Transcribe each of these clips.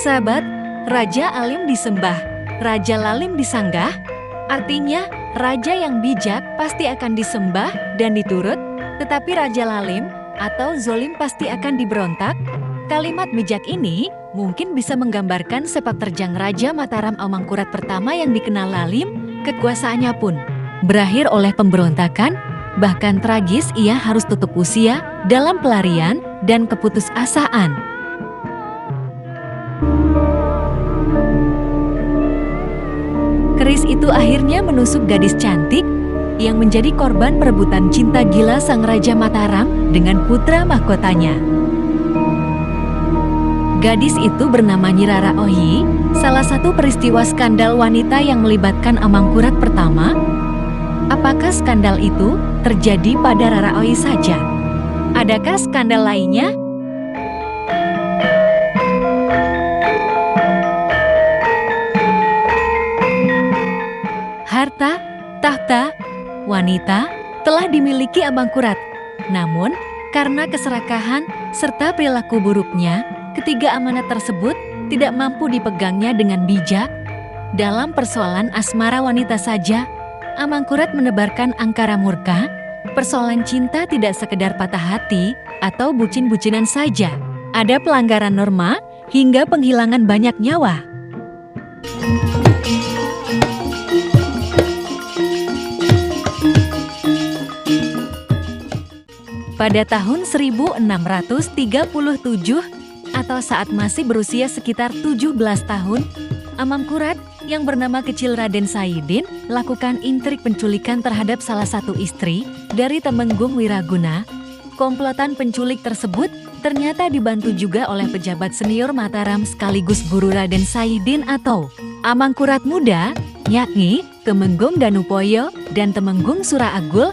Sahabat, Raja Alim disembah, Raja Lalim disanggah. Artinya, raja yang bijak pasti akan disembah dan diturut, tetapi Raja Lalim atau zolim pasti akan diberontak. Kalimat bijak ini mungkin bisa menggambarkan sepak terjang Raja Mataram Amangkurat pertama yang dikenal lalim. Kekuasaannya pun berakhir oleh pemberontakan, bahkan tragis ia harus tutup usia dalam pelarian dan keputusasaan. Keris itu akhirnya menusuk gadis cantik yang menjadi korban perebutan cinta gila sang Raja Mataram dengan putra mahkotanya. Gadis itu bernama Nyi Rara Ohi, salah satu peristiwa skandal wanita yang melibatkan Amangkurat pertama. Apakah skandal itu terjadi pada Rara Ohi saja? Adakah skandal lainnya? Harta, tahta, wanita telah dimiliki Amangkurat. Namun, karena keserakahan serta perilaku buruknya, ketiga amanat tersebut tidak mampu dipegangnya dengan bijak. Dalam persoalan asmara wanita saja, Amangkurat menebarkan angkara murka. Persoalan cinta tidak sekedar patah hati atau bucin-bucinan saja. Ada pelanggaran norma hingga penghilangan banyak nyawa. Pada tahun 1637 atau saat masih berusia sekitar 17 tahun, Amangkurat yang bernama kecil Raden Saidin lakukan intrik penculikan terhadap salah satu istri dari Temenggung Wiraguna. Komplotan penculik tersebut ternyata dibantu juga oleh pejabat senior Mataram sekaligus guru Raden Saidin atau Amangkurat muda, yakni Temenggung Danupoyo dan Temenggung Suraagul.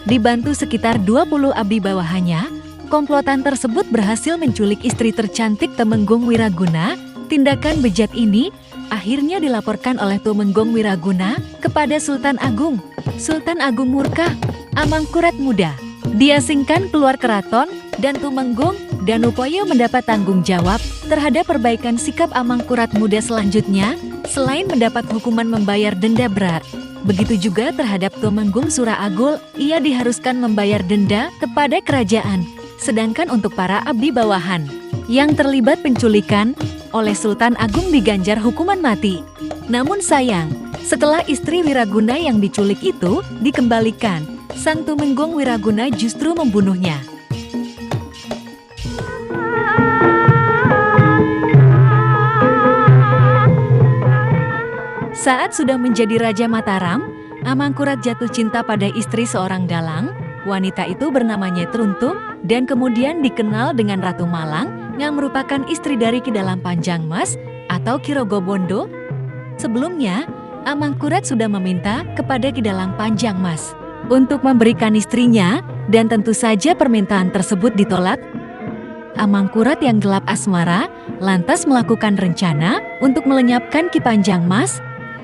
Dibantu sekitar 20 abdi bawahannya, komplotan tersebut berhasil menculik istri tercantik Temenggung Wiraguna. Tindakan bejat ini akhirnya dilaporkan oleh Temenggung Wiraguna kepada Sultan Agung. Sultan Agung murka, Amangkurat muda diasingkan keluar keraton dan Temenggung Danupoyo mendapat tanggung jawab terhadap perbaikan sikap Amangkurat muda selanjutnya. Selain mendapat hukuman membayar denda berat, begitu juga terhadap Temenggung Suraagul, ia diharuskan membayar denda kepada kerajaan. Sedangkan untuk para abdi bawahan yang terlibat penculikan oleh Sultan Agung diganjar hukuman mati. Namun sayang, setelah istri Wiraguna yang diculik itu dikembalikan, sang Temenggung Wiraguna justru membunuhnya. Saat sudah menjadi Raja Mataram, Amangkurat jatuh cinta pada istri seorang dalang. Wanita itu bernama Nyai Truntung dan kemudian dikenal dengan Ratu Malang yang merupakan istri dari Ki Dalam Panjang Mas atau Ki Rogobondo. Sebelumnya, Amangkurat sudah meminta kepada Ki Dalam Panjang Mas untuk memberikan istrinya dan tentu saja permintaan tersebut ditolak. Amangkurat yang gelap asmara lantas melakukan rencana untuk melenyapkan Ki Panjang Mas.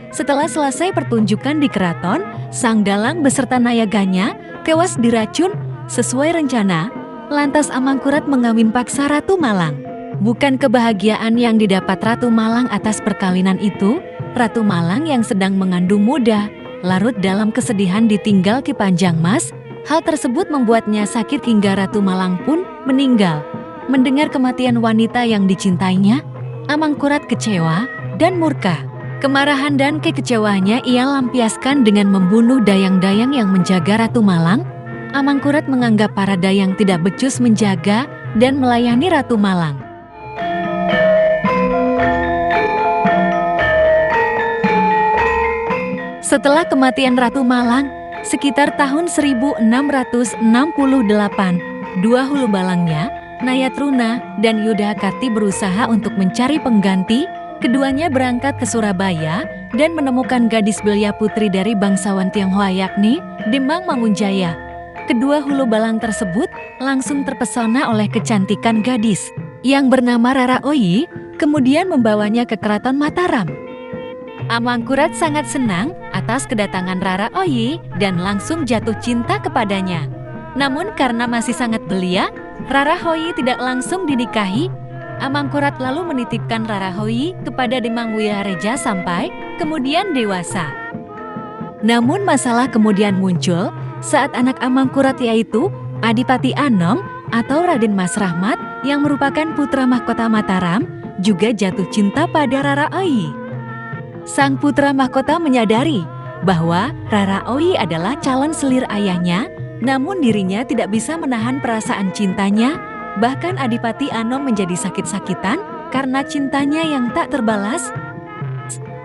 Setelah selesai pertunjukan di keraton, sang dalang beserta nayaganya tewas diracun sesuai rencana. Lantas Amangkurat mengawin paksa Ratu Malang. Bukan kebahagiaan yang didapat Ratu Malang atas perkawinan itu, Ratu Malang yang sedang mengandung muda, larut dalam kesedihan ditinggal Ki Panjang Mas. Hal tersebut membuatnya sakit hingga Ratu Malang pun meninggal. Mendengar kematian wanita yang dicintainya, Amangkurat kecewa dan murka. Kemarahan dan kekecewaannya ia lampiaskan dengan membunuh dayang-dayang yang menjaga Ratu Malang. Amangkurat menganggap para dayang tidak becus menjaga dan melayani Ratu Malang. Setelah kematian Ratu Malang, sekitar tahun 1668, dua hulu balangnya, Nayatruna dan Yudhakarti berusaha untuk mencari pengganti. Keduanya berangkat ke Surabaya dan menemukan gadis belia putri dari bangsawan Tionghoa yakni Demang Mangunjaya. Kedua hulu balang tersebut langsung terpesona oleh kecantikan gadis yang bernama Rara Oyi, kemudian membawanya ke Keraton Mataram. Amangkurat sangat senang atas kedatangan Rara Oyi dan langsung jatuh cinta kepadanya. Namun karena masih sangat belia, Rara Oyi tidak langsung dinikahi. Amangkurat lalu menitipkan Rarahoyi kepada Demang Wirareja sampai kemudian dewasa. Namun masalah kemudian muncul saat anak Amangkurat yaitu Adipati Anom atau Raden Mas Rahmat yang merupakan putra mahkota Mataram juga jatuh cinta pada Raraoyi. Sang putra mahkota menyadari bahwa Raraoyi adalah calon selir ayahnya, namun dirinya tidak bisa menahan perasaan cintanya. Bahkan Adipati Anom menjadi sakit-sakitan karena cintanya yang tak terbalas.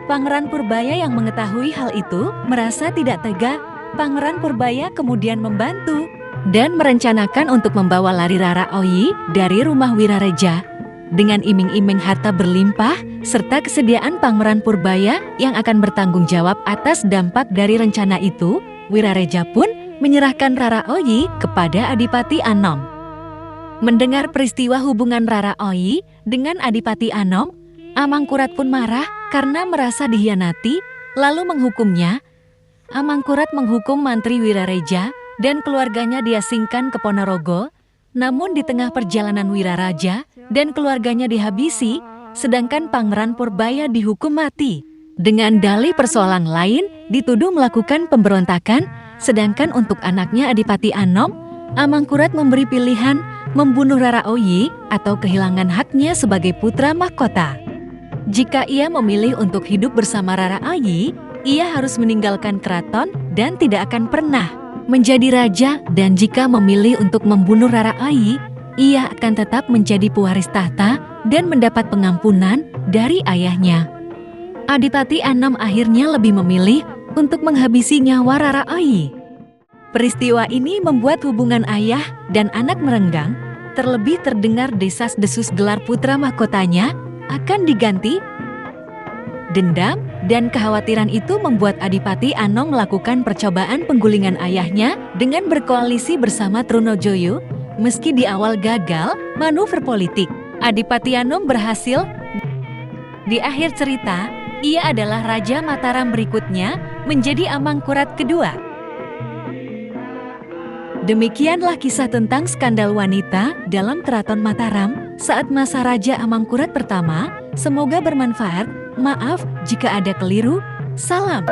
Pangeran Purbaya yang mengetahui hal itu merasa tidak tega. Pangeran Purbaya kemudian membantu dan merencanakan untuk membawa lari Raraoyi dari rumah Wirareja. Dengan iming-iming harta berlimpah serta kesediaan Pangeran Purbaya yang akan bertanggung jawab atas dampak dari rencana itu, Wirareja pun menyerahkan Raraoyi kepada Adipati Anom. Mendengar peristiwa hubungan Raraoyi dengan Adipati Anom, Amangkurat pun marah karena merasa dikhianati, lalu menghukumnya. Amangkurat menghukum Mantri Wirareja dan keluarganya diasingkan ke Ponorogo. Namun di tengah perjalanan Wiraraja dan keluarganya dihabisi, sedangkan Pangeran Purbaya dihukum mati. Dengan dalih persoalan lain dituduh melakukan pemberontakan, sedangkan untuk anaknya Adipati Anom, Amangkurat memberi pilihan membunuh Raraoyi atau kehilangan haknya sebagai putra mahkota. Jika ia memilih untuk hidup bersama Raraoyi, ia harus meninggalkan keraton dan tidak akan pernah menjadi raja, dan jika memilih untuk membunuh Raraoyi, ia akan tetap menjadi pewaris tahta dan mendapat pengampunan dari ayahnya. Adipati Anom akhirnya lebih memilih untuk menghabisi nyawa Raraoyi. Peristiwa ini membuat hubungan ayah dan anak merenggang, terlebih terdengar desas-desus gelar putra mahkotanya akan diganti. Dendam dan kekhawatiran itu membuat Adipati Anom melakukan percobaan penggulingan ayahnya dengan berkoalisi bersama Trunojoyo. Meski di awal gagal manuver politik, Adipati Anom berhasil. Di akhir cerita, ia adalah Raja Mataram berikutnya, menjadi Amangkurat kedua. Demikianlah kisah tentang skandal wanita dalam Keraton Mataram saat masa Raja Amangkurat pertama. Semoga bermanfaat. Maaf jika ada keliru. Salam.